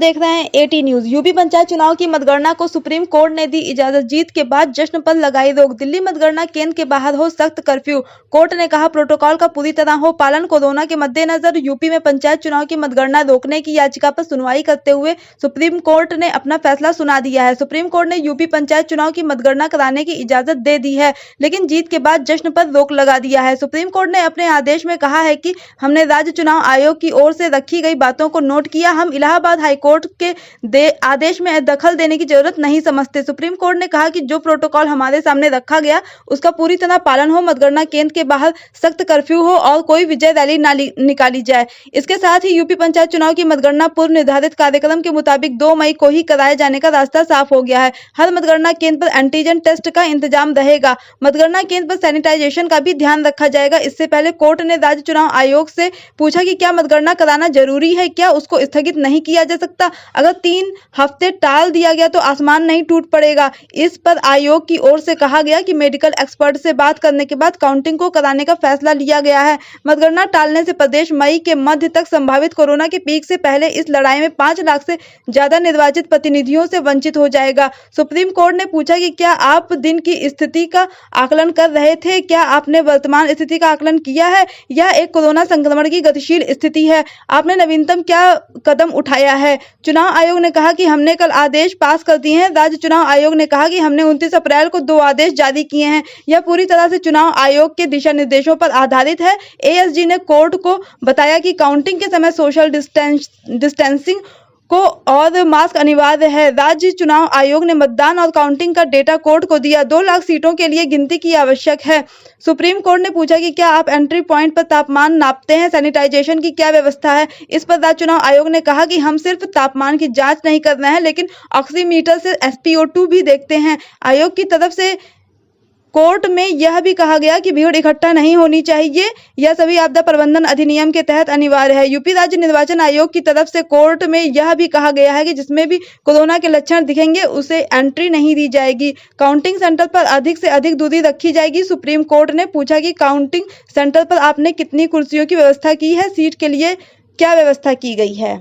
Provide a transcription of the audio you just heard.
देख रहे हैं एटी न्यूज। यूपी पंचायत चुनाव की मतगणना को सुप्रीम कोर्ट ने दी इजाजत। जीत के बाद जश्न पर लगाई रोक। दिल्ली मतगणना केंद्र के बाहर हो सख्त कर्फ्यू। कोर्ट ने कहा प्रोटोकॉल का पूरी तरह हो पालन। कोरोना के मद्देनजर यूपी में पंचायत चुनाव की मतगणना रोकने की याचिका पर सुनवाई करते हुए सुप्रीम कोर्ट ने अपना फैसला सुना दिया है। सुप्रीम कोर्ट ने यूपी पंचायत चुनाव की मतगणना कराने की इजाजत दे दी है, लेकिन जीत के बाद जश्न पर रोक लगा दिया है। सुप्रीम कोर्ट ने अपने आदेश में कहा है कि हमने राज्य चुनाव आयोग की ओर से रखी गई बातों को नोट किया। हम इलाहाबाद हाईकोर्ट के आदेश में दखल देने की जरूरत नहीं समझते। सुप्रीम कोर्ट ने कहा कि जो प्रोटोकॉल हमारे सामने रखा गया उसका पूरी तरह पालन हो, मतगणना केंद्र के बाहर सख्त कर्फ्यू हो और कोई विजय रैली ना निकाली जाए। इसके साथ ही यूपी पंचायत चुनाव की मतगणना पूर्व निर्धारित कार्यक्रम के मुताबिक 2 मई को ही कराए जाने का रास्ता साफ हो गया है। हर मतगणना केंद्र पर एंटीजन टेस्ट का इंतजाम रहेगा। मतगणना केंद्र पर सैनिटाइजेशन का भी ध्यान रखा जाएगा। इससे पहले कोर्ट ने राज्य चुनाव आयोग से पूछा कि क्या मतगणना कराना जरूरी है, क्या उसको स्थगित नहीं किया जा सकता। अगर 3 हफ्ते टाल दिया गया तो आसमान नहीं टूट पड़ेगा। इस पर आयोग की ओर से कहा गया कि मेडिकल एक्सपर्ट से बात करने के बाद काउंटिंग को कराने का फैसला लिया गया है। मतगणना टालने से प्रदेश मई के मध्य तक संभावित कोरोना के पीक से पहले इस लड़ाई में 5 लाख से ज्यादा निर्वाचित प्रतिनिधियों से वंचित हो जाएगा। सुप्रीम कोर्ट ने पूछा कि क्या आप दिन की स्थिति का आकलन कर रहे थे, क्या आपने वर्तमान स्थिति का आकलन किया है? यह एक कोरोना संक्रमण की गतिशील स्थिति है। आपने नवीनतम क्या कदम उठाया है? चुनाव आयोग ने कहा कि हमने कल आदेश पास कर दिए हैं। राज्य चुनाव आयोग ने कहा कि हमने 29 अप्रैल को 2 आदेश जारी किए हैं। यह पूरी तरह से चुनाव आयोग के दिशा निर्देशों पर आधारित है। एएसजी ने कोर्ट को बताया कि काउंटिंग के समय सोशल डिस्टेंसिंग को और मास्क अनिवार्य है। राज्य चुनाव आयोग ने मतदान और काउंटिंग का डेटा कोर्ट को दिया। 2 लाख सीटों के लिए गिनती की आवश्यक है। सुप्रीम कोर्ट ने पूछा कि क्या आप एंट्री पॉइंट पर तापमान नापते हैं, सैनिटाइजेशन की क्या व्यवस्था है? इस पर राज्य चुनाव आयोग ने कहा कि हम सिर्फ तापमान की जांच नहीं कर रहे हैं, लेकिन ऑक्सीमीटर से SpO2 भी देखते हैं। आयोग की तरफ से कोर्ट में यह भी कहा गया कि भीड़ इकट्ठा नहीं होनी चाहिए। यह सभी आपदा प्रबंधन अधिनियम के तहत अनिवार्य है। यूपी राज्य निर्वाचन आयोग की तरफ से कोर्ट में यह भी कहा गया है कि जिसमें भी कोरोना के लक्षण दिखेंगे उसे एंट्री नहीं दी जाएगी। काउंटिंग सेंटर पर अधिक से अधिक दूरी रखी जाएगी। सुप्रीम कोर्ट ने पूछा कि काउंटिंग सेंटर पर आपने कितनी कुर्सियों की व्यवस्था की है, सीट के लिए क्या व्यवस्था की गई है।